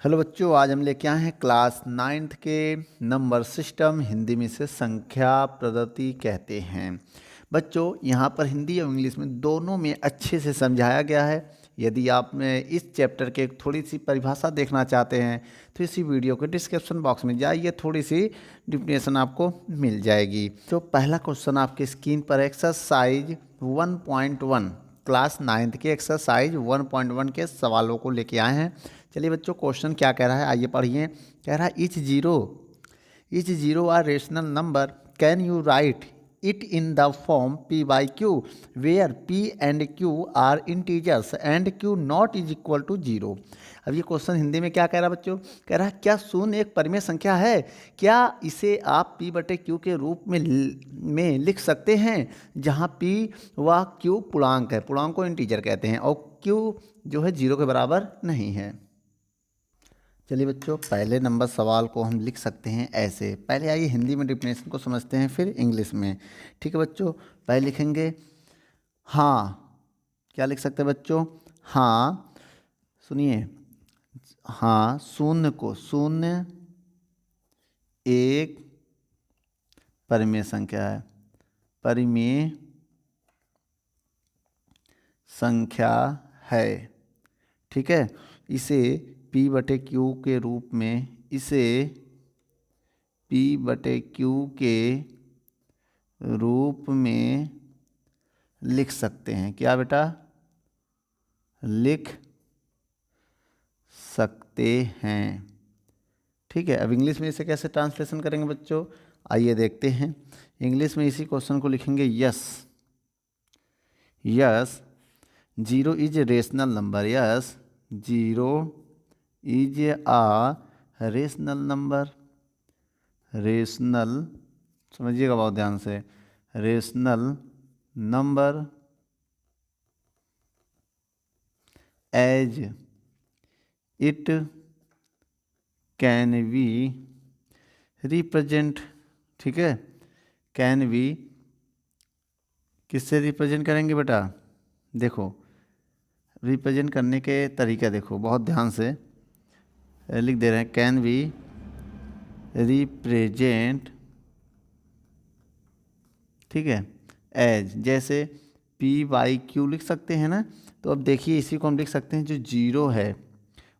Hello बच्चों, आज हम लेके आए हैं क्लास 9th के नंबर सिस्टम। हिंदी में इसे संख्या पद्धति कहते हैं। बच्चों, यहाँ पर हिंदी और इंग्लिश में दोनों में अच्छे से समझाया गया है। यदि आप इस चैप्टर के थोड़ी सी परिभाषा देखना चाहते हैं तो इसी वीडियो के डिस्क्रिप्शन बॉक्स में जाइए, थोड़ी सी डिफिनेशन आपको मिल जाएगी। तो पहला क्वेश्चन आपके स्क्रीन पर एक्सरसाइज 1.1 क्लास 9th के एक्सरसाइज 1.1 के सवालों को लेके आए हैं। चलिए बच्चों, क्वेश्चन क्या कह रहा है आइए पढ़िए। कह रहा है each zero are rational number, can you write it in the form p by q where p and q are integers and q not is equal to zero. अब ये क्वेश्चन हिंदी में क्या कह रहा है बच्चों? कह रहा है क्या शून्य एक परिमेय संख्या है? क्या इसे आप p बटे q के रूप में लिख सकते हैं, जहाँ p व q पूर्णांक है, पूर्णांक को इंटीजर कहते हैं, और q जो है जीरो के बराबर नहीं है। चलिए बच्चों, पहले नंबर सवाल को हम लिख सकते हैं ऐसे। पहले आइए हिंदी में डिफिनेशन को समझते हैं, फिर इंग्लिश में। ठीक है बच्चों, पहले लिखेंगे हाँ। क्या लिख सकते हैं बच्चों? हाँ, सुनिए। हाँ, शून्य एक परिमेय संख्या है, परिमेय संख्या है। ठीक है, इसे p बटे क्यू के रूप में, इसे p बटे क्यू के रूप में लिख सकते हैं। क्या बेटा? लिख सकते हैं। ठीक है, अब इंग्लिश में इसे कैसे ट्रांसलेशन करेंगे बच्चों, आइए देखते हैं। इंग्लिश में इसी क्वेश्चन को लिखेंगे yes zero is rational number. Yes zero is a rational number. Rational, समझिएगा बहुत ध्यान से, rational number as it can be represent. ठीक है, कैन बी किससे रिप्रेजेंट करेंगे बेटा? देखो, रिप्रेजेंट करने के तरीका देखो, बहुत ध्यान से लिख दे रहे हैं। कैन बी रिप्रेजेंट, ठीक है, एज, जैसे p बाई क्यू लिख सकते हैं ना। तो अब देखिए, इसी को हम लिख सकते हैं, जो जीरो है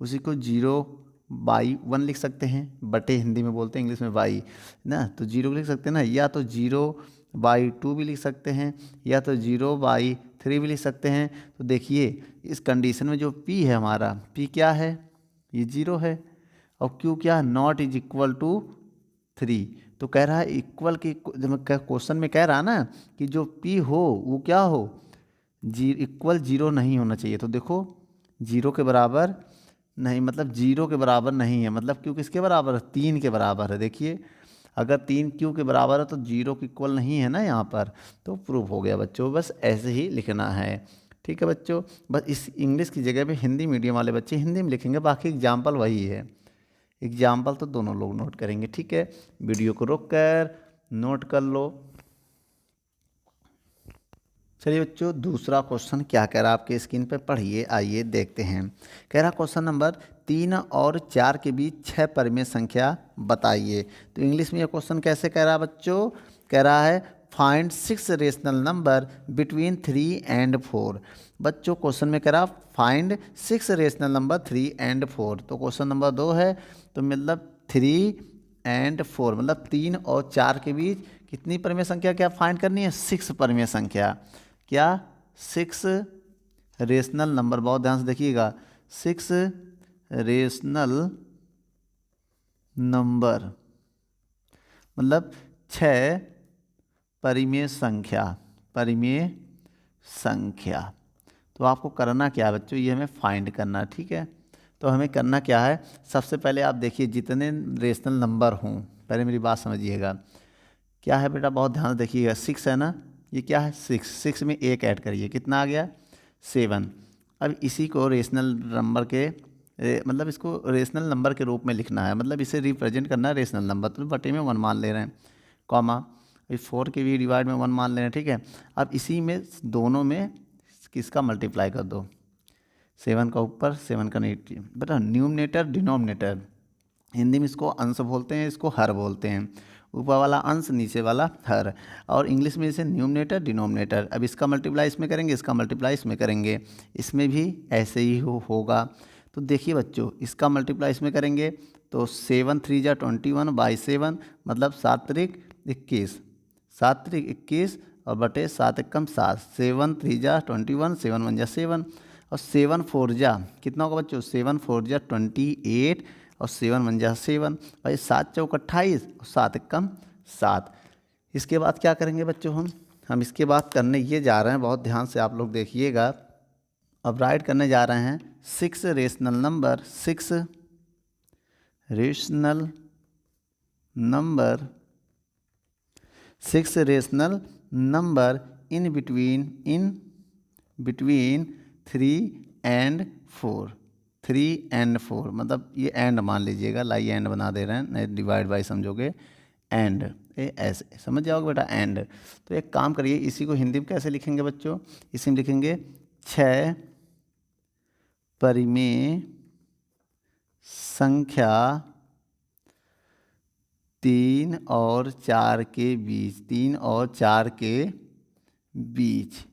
उसी को जीरो बाई वन लिख सकते हैं, बटे हिंदी में बोलते हैं, इंग्लिश में बाई ना। तो जीरो लिख सकते हैं ना, या तो जीरो बाई टू भी लिख सकते हैं, या तो जीरो बाई थ्री भी लिख सकते हैं। तो देखिए, इस कंडीशन में जो p है हमारा, p क्या है? ये जीरो है, और q क्या है? Not is equal to three. तो कह रहा है इक्वल की, जब क्वेश्चन में कह रहा है ना कि जो p हो वो क्या हो, इक्वल जीरो नहीं होना चाहिए। तो देखो, जीरो के बराबर नहीं, मतलब जीरो के बराबर नहीं है, मतलब क्यों किसके बराबर है? तीन के बराबर है। देखिए, अगर तीन क्यू के बराबर है तो जीरो के इक्वल नहीं है ना यहाँ पर, तो प्रूफ हो गया बच्चों। बस ऐसे ही लिखना है। ठीक है बच्चों, बस इस इंग्लिश की जगह पे हिंदी मीडियम वाले बच्चे हिंदी में लिखेंगे, बाकी एग्जाम्पल वही है। एग्जाम्पल तो दोनों लोग नोट करेंगे। ठीक है, वीडियो को रोक कर नोट कर लो। चलिए बच्चों, दूसरा क्वेश्चन क्या कह रहा है आपके स्क्रीन पे पढ़िए, आइए देखते हैं। कह रहा क्वेश्चन नंबर 3 और 4 के बीच 6 परिमेय संख्या बताइए। तो इंग्लिश में ये क्वेश्चन कैसे कह रहा है बच्चों? कह रहा है find 6 rational number between 3 and 4। बच्चों, क्वेश्चन में कह रहा फाइंड 6 रेशनल नंबर 3 and 4। तो क्वेश्चन नंबर 2 है, तो मतलब 3 and 4, मतलब 3 और 4 के बीच कितनी परिमेय संख्या क्या फाइंड करनी है? 6 परिमेय संख्या। क्या? 6 रेशनल नंबर, बहुत ध्यान से देखिएगा, 6 रेशनल नंबर मतलब 6 परिमेय संख्या, परिमेय संख्या। तो आपको करना क्या है बच्चों? ये हमें फाइंड करना है। ठीक है, तो हमें करना क्या है? सबसे पहले आप देखिए, जितने रेशनल नंबर हों, पहले मेरी बात समझिएगा। क्या है बेटा? बहुत ध्यान से देखिएगा, 6 है ना, ये क्या है? 6 में एक ऐड करिए, कितना आ गया? 7। अब इसी को रेशनल नंबर के मतलब इसको रेशनल नंबर के रूप में लिखना है, मतलब इसे रिप्रेजेंट करना है रेशनल नंबर। तो बटे में 1 मान ले रहे हैं, कॉमा, 4 के भी डिवाइड में 1 मान ले रहे हैं। ठीक है, अब इसी में दोनों में किसका मल्टीप्लाई कर दो, 7 का ऊपर 7 का नीचे। बेटा न्यूमरेटर डिनोमिनेटर, हिंदी में इसको अंश बोलते हैं, इसको हर बोलते हैं। ऊपर वाला अंश, नीचे वाला हर। और इंग्लिश में इसे न्यूमरेटर डिनोमिनेटर। अब इसका मल्टीप्लाई इसमें करेंगे, इसका मल्टीप्लाई इसमें करेंगे, इसमें भी ऐसे ही होगा। तो देखिए बच्चों, इसका मल्टीप्लाई इसमें करेंगे तो 7 3 जा 21/7 मतलब 7 त्रिक 21, 7 त्रिक 21 और बटे 7 एकम 7, 7 3 जा 21, 7 1 जा 7 और 7 4 जा कितना होगा बच्चों, 7 4 जा 28 और 7 1 जा 7 भाई, 7 चौक 28 और 7 एकम 7। इसके बाद क्या करेंगे बच्चों, हम इसके बाद करने ये जा रहे हैं, बहुत ध्यान से आप लोग देखिएगा। अब राइट करने जा रहे हैं 6 rational number, 6 rational number, 6 rational number in between 3 and 4, 3 and 4 मतलब ये एंड मान लीजिएगा, लाई एंड बना दे रहे हैं, नहीं डिवाइड बाई समझोगे एंड, ऐसे समझ जाओगे बेटा एंड। तो एक काम करिए, इसी को हिंदी में कैसे लिखेंगे बच्चों, इसी में लिखेंगे 6 परिमेय संख्या 3 और 4 के बीच, 3 और 4 के बीच।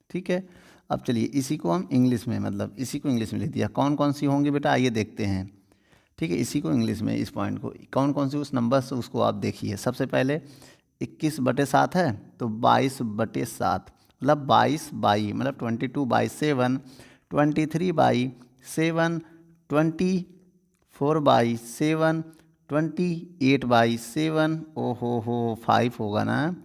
ठीक है, अब चलिए इसी को हम इंग्लिश में, मतलब इसी को इंग्लिश में लिख दिया। कौन कौन सी होंगी बेटा, आइए देखते हैं। ठीक है, इसी को इंग्लिश में, इस पॉइंट को कौन कौन सी उस नंबर से, उसको आप देखिए। सबसे पहले 21/7 है तो 22/7 मतलब 22 बाई मतलब 22/7, 23/7, 24/7, 28/7, ओहो 5 होगा ना,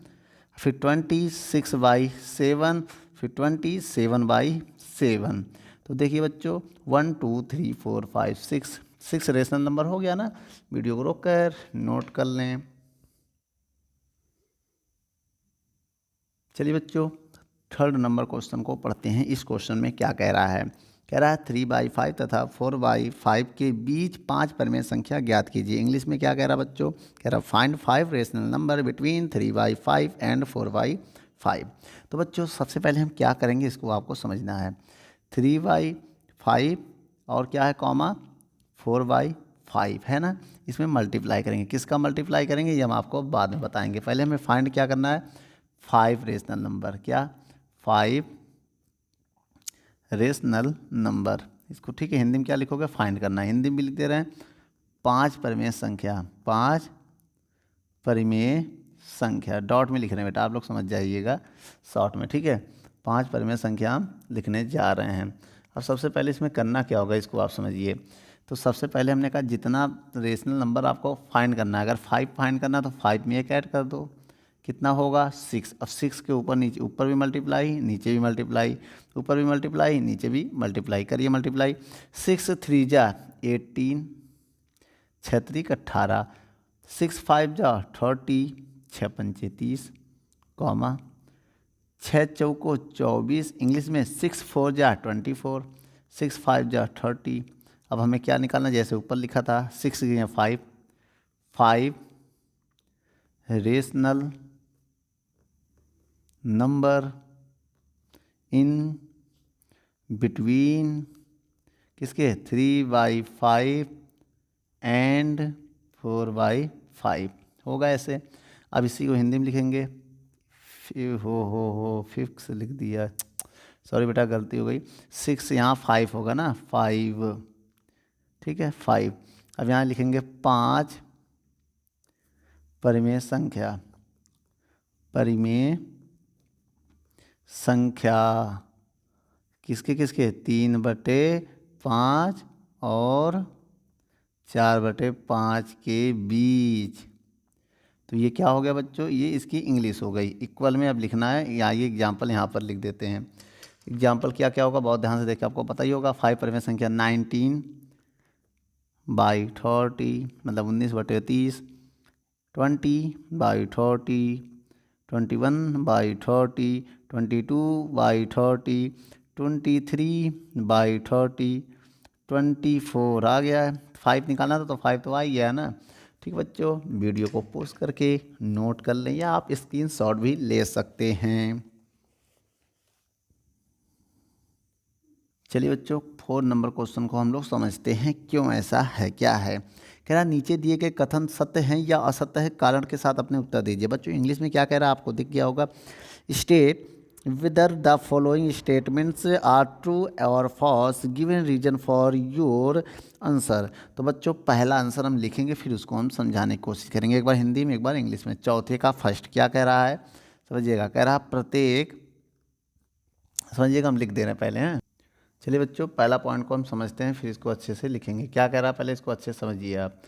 फिर 26/7, फिर 27/7। तो देखिए बच्चों 1 2 3 4 5 6 रेशनल नंबर हो गया ना। वीडियो को रोक कर नोट कर लें। चलिए बच्चों, थर्ड नंबर क्वेश्चन को पढ़ते हैं। इस क्वेश्चन में क्या कह रहा है, कह रहा है 3/5 तथा 4/5 के बीच 5 परिमेय संख्या ज्ञात कीजिए। इंग्लिश में क्या कह रहा है बच्चों, कह रहा find 5 rational number between 3/5 and 4/5। तो बच्चों सबसे पहले हम क्या करेंगे, इसको आपको समझना है। 3/5 और क्या है कॉमा 4/5 है ना, इसमें मल्टीप्लाई करेंगे। किसका मल्टीप्लाई करेंगे ये हम आपको बाद में बताएंगे। पहले हमें फाइंड क्या करना है, 5 रेशनल नंबर, क्या 5 रेशनल नंबर। इसको ठीक है हिंदी में क्या लिखोगे, फाइंड करना है। हिंदी में भी लिख दे रहे हैं 5 परिमेय संख्या, 5 परिमेय संख्या, डॉट में लिख रहे हैं बेटा, आप लोग समझ जाइएगा शॉर्ट में। ठीक है, 5 परिमेय संख्या हम लिखने जा रहे हैं। अब सबसे पहले इसमें करना क्या होगा, इसको आप समझिए। तो सबसे पहले हमने कहा जितना रेशनल नंबर आपको फाइंड करना है, अगर 5 फाइंड करना है तो 5 में एक ऐड कर दो, कितना होगा 6। अब 6 के ऊपर नीचे, ऊपर भी मल्टीप्लाई नीचे भी मल्टीप्लाई, ऊपर भी मल्टीप्लाई नीचे भी मल्टीप्लाई, करिए मल्टीप्लाई। 6 3 जा 18, 6 3 18, 6 5 जा 30, 6 5 30, कॉमा 6 चौको 24, इंग्लिश में 6 4 जा 24, 6 5 जा 30। अब हमें क्या निकालना, जैसे ऊपर लिखा था 6 या 5 रेशनल नंबर इन बिटवीन किसके 3/5 एंड 4/5 होगा ऐसे। अब इसी को हिंदी में लिखेंगे, हो फिक्स लिख दिया, सॉरी बेटा गलती हो गई। 6 यहाँ 5 होगा ना, 5, ठीक है 5। अब यहाँ लिखेंगे 5 परिमेय संख्या, परिमेय संख्या किसके किसके 3/5 और 4/5 के बीच। तो ये क्या हो गया बच्चों, ये इसकी इंग्लिश हो गई। इक्वल में अब लिखना है, या ये एग्जाम्पल यहाँ पर लिख देते हैं। एग्जाम्पल क्या क्या होगा, बहुत ध्यान से देखिए, आपको पता ही होगा। 5 परिमेय संख्या 19/30 मतलब 19/30, 20/30, 21/30, 22/30, 23/30, 24 आ गया है। 5 निकालना था तो 5 तो आ ही गया ना। ठीक बच्चों, वीडियो को पॉज करके नोट कर लें या आप स्क्रीनशॉट भी ले सकते हैं। चलिए बच्चों 4 नंबर क्वेश्चन को हम लोग समझते हैं क्यों ऐसा है, क्या है। कह रहा नीचे दिए गए कथन सत्य हैं या असत्य है, कारण के साथ अपने उत्तर दीजिए। बच्चों इंग्लिश में क्या कह रहा है आपको दिख गया होगा। State whether the following statements are true or false, given reason for your answer। तो बच्चों पहला आंसर हम लिखेंगे, फिर उसको हम समझाने की कोशिश करेंगे, एक बार हिंदी में एक बार इंग्लिश में। चौथे का फर्स्ट क्या कह रहा है समझिएगा, कह रहा प्रत्येक, समझिएगा हम लिख दे रहे हैं पहले हैं। चलिए बच्चों पहला पॉइंट को हम समझते हैं, फिर इसको अच्छे से लिखेंगे। क्या कह रहा है पहले इसको अच्छे से समझिए आप।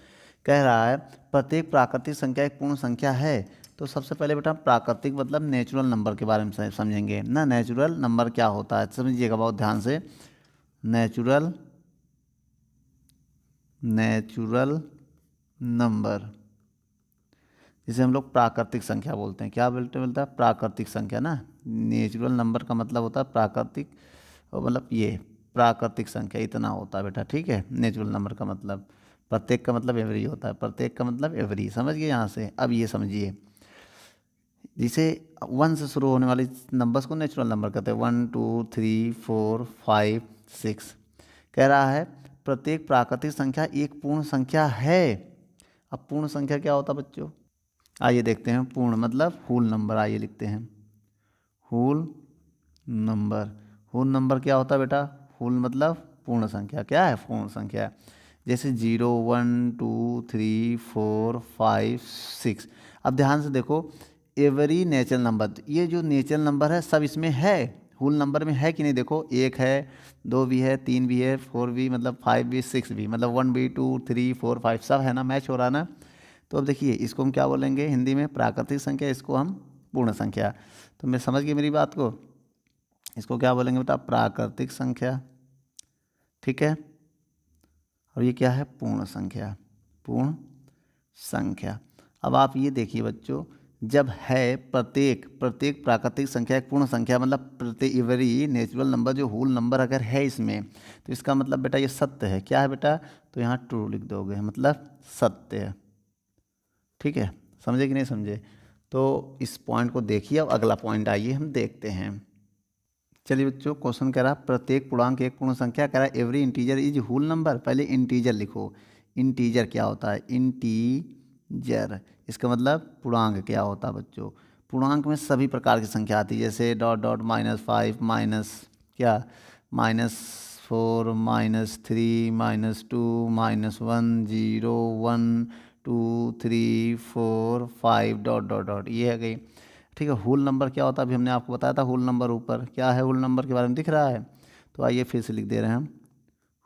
कह रहा है प्रत्येक प्राकृतिक संख्या एक पूर्ण संख्या है। तो सबसे पहले बेटा प्राकृतिक मतलब नेचुरल नंबर के बारे में समझेंगे ना। नेचुरल नंबर क्या होता है समझिएगा बहुत ध्यान से। नेचुरल नंबर जिसे हम लोग प्राकृतिक संख्या बोलते हैं। क्या बोलते हैं प्राकृतिक संख्या ना। नेचुरल नंबर का मतलब होता है प्राकृतिक, मतलब ये प्राकृतिक संख्या इतना होता है बेटा, ठीक है। नेचुरल नंबर का मतलब, प्रत्येक का मतलब एवरी होता है, प्रत्येक का मतलब एवरी, समझ गए यहाँ से। अब ये समझिए जिसे 1 से शुरू होने वाले नंबर्स को नेचुरल नंबर कहते हैं। 1 2 3 4 5 6। कह रहा है प्रत्येक प्राकृतिक संख्या एक पूर्ण संख्या है। अब पूर्ण संख्या क्या होता है बच्चों, आइए देखते हैं। पूर्ण मतलब होल नंबर, आइए लिखते हैं होल नंबर। होल नंबर क्या होता है बेटा, होल मतलब पूर्ण संख्या। क्या है पूर्ण संख्या, जैसे 0 1 2 3 4 5 6। अब ध्यान से देखो एवरी नेचुरल नंबर, ये जो नेचुरल नंबर है सब इसमें है, होल नंबर में है कि नहीं। देखो 1 है, 2 भी है, 3 भी है, 4 भी मतलब 5 भी 6 भी, मतलब 1 भी 2 3 4 5 सब है ना, मैच हो रहा ना। तो अब देखिए इसको हम क्या बोलेंगे हिंदी में, प्राकृतिक संख्या, इसको हम पूर्ण संख्या। तो मैं समझ गई मेरी बात को, इसको क्या बोलेंगे बेटा प्राकृतिक संख्या, ठीक है। और ये क्या है पूर्ण संख्या, पूर्ण संख्या। अब आप ये देखिए बच्चों, जब है प्रत्येक प्राकृतिक संख्या एक पूर्ण संख्या, मतलब प्रत्येक एवरी नेचुरल नंबर जो होल नंबर अगर है इसमें, तो इसका मतलब बेटा ये सत्य है। क्या है बेटा, तो यहाँ ट्रू लिख दोगे, मतलब सत्य है, ठीक है। समझे कि नहीं समझे। तो इस पॉइंट को देखिए। अब अगला पॉइंट आइए हम देखते हैं। चलिए बच्चों क्वेश्चन कह रहा प्रत्येक पूर्णांक एक पूर्ण संख्या, कह रहा every integer is whole number. पहले इंटीजर लिखो। इंटीजर क्या होता है, इंटीजर इसका मतलब पूर्णांक क्या होता है बच्चों। पूर्णांक में सभी प्रकार की संख्या आती है, जैसे डॉट डॉट -5 माइनस क्या -4 -3 -2 -1 0 1 2 3 4 5 डॉट डॉट डॉट, ये है गई, ठीक है। होल नंबर क्या होता है, अभी हमने आपको बताया था होल नंबर ऊपर क्या है, होल नंबर के बारे में दिख रहा है। तो आइए फिर से लिख दे रहे हैं हम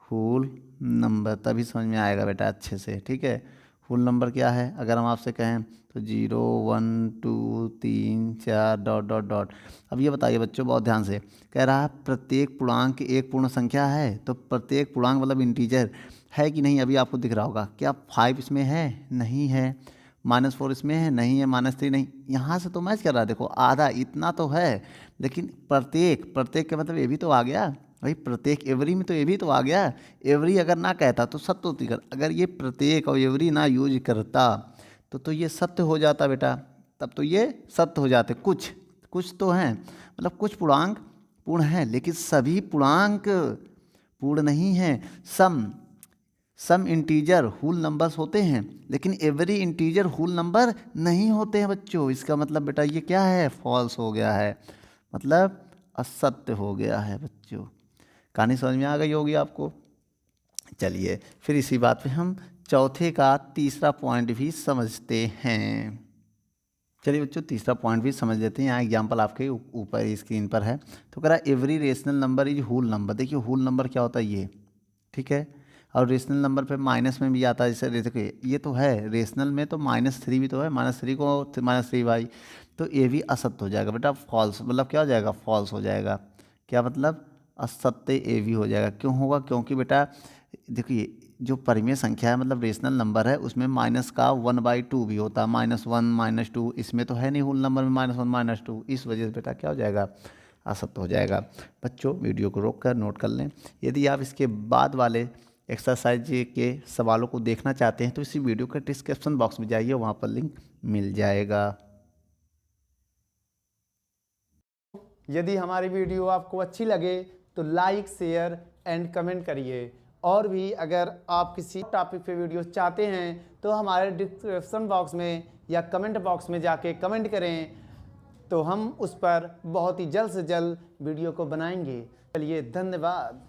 होल नंबर, तभी समझ में आएगा बेटा अच्छे से, ठीक है। होल नंबर क्या है, अगर हम आपसे कहें तो 0 1 2 3 4 डॉट डॉट डॉट। अब ये बताइए बच्चों बहुत ध्यान से, कह रहा है प्रत्येक पूर्णांक एक पूर्ण संख्या है। तो प्रत्येक पूर्णांक मतलब इंटीजर है कि नहीं, अभी आपको दिख रहा होगा। क्या 5 इसमें है, नहीं है। -4 इसमें है, नहीं है। -3 नहीं, यहाँ से तो मैच कर रहा है। देखो आधा इतना तो है, लेकिन प्रत्येक का मतलब ये भी तो आ गया भाई, प्रत्येक एवरी में तो ये भी तो आ गया। एवरी अगर ना कहता तो सत्य होती कर, अगर ये प्रत्येक और एवरी ना यूज करता तो ये सत्य हो जाता बेटा, तब तो ये सत्य हो जाते। कुछ कुछ तो हैं, मतलब कुछ पूर्णांक पूर्ण हैं, लेकिन सभी पूर्णांक पूर्ण नहीं हैं। सम इंटीजर होल नंबर्स होते हैं, लेकिन एवरी इंटीजर होल नंबर नहीं होते हैं बच्चों। इसका मतलब बेटा ये क्या है, फॉल्स हो गया है, मतलब असत्य हो गया है बच्चों। कहानी समझ में आ गई होगी आपको। चलिए फिर इसी बात पे हम चौथे का तीसरा पॉइंट भी समझते हैं। चलिए बच्चों तीसरा पॉइंट भी समझ लेते हैं। यहाँ एग्जाम्पल आपके ऊपर स्क्रीन पर है। तो कह रहा है every rational number is whole number. देखिए होल नंबर क्या होता है ये, ठीक है। और रेशनल नंबर पे माइनस में भी आता है, जैसे देखिए ये तो है रेशनल में, तो -3 भी तो है, -3 को -3 बाई, तो ये भी असत्य हो जाएगा बेटा, फॉल्स। मतलब क्या हो जाएगा, फॉल्स हो जाएगा। क्या मतलब, असत्य ये भी हो जाएगा। क्यों होगा, क्योंकि बेटा देखिए जो परिमेय संख्या है मतलब रेशनल नंबर है, उसमें माइनस का 1/2 भी होता है, -1 -2। इसमें तो है नहीं होल नंबर में -1 -2, इस वजह से बेटा क्या हो जाएगा, असत्य हो जाएगा। बच्चों वीडियो को रोक कर नोट कर लें। यदि आप इसके बाद वाले एक्सरसाइज के सवालों को देखना चाहते हैं तो इसी वीडियो के डिस्क्रिप्शन बॉक्स में जाइए, वहाँ पर लिंक मिल जाएगा। यदि हमारी वीडियो आपको अच्छी लगे तो लाइक, शेयर एंड कमेंट करिए। और भी अगर आप किसी टॉपिक पे वीडियो चाहते हैं तो हमारे डिस्क्रिप्शन बॉक्स में या कमेंट बॉक्स में जाके कमेंट करें, तो हम उस पर बहुत ही जल्द से जल्द वीडियो को बनाएंगे। चलिए, धन्यवाद।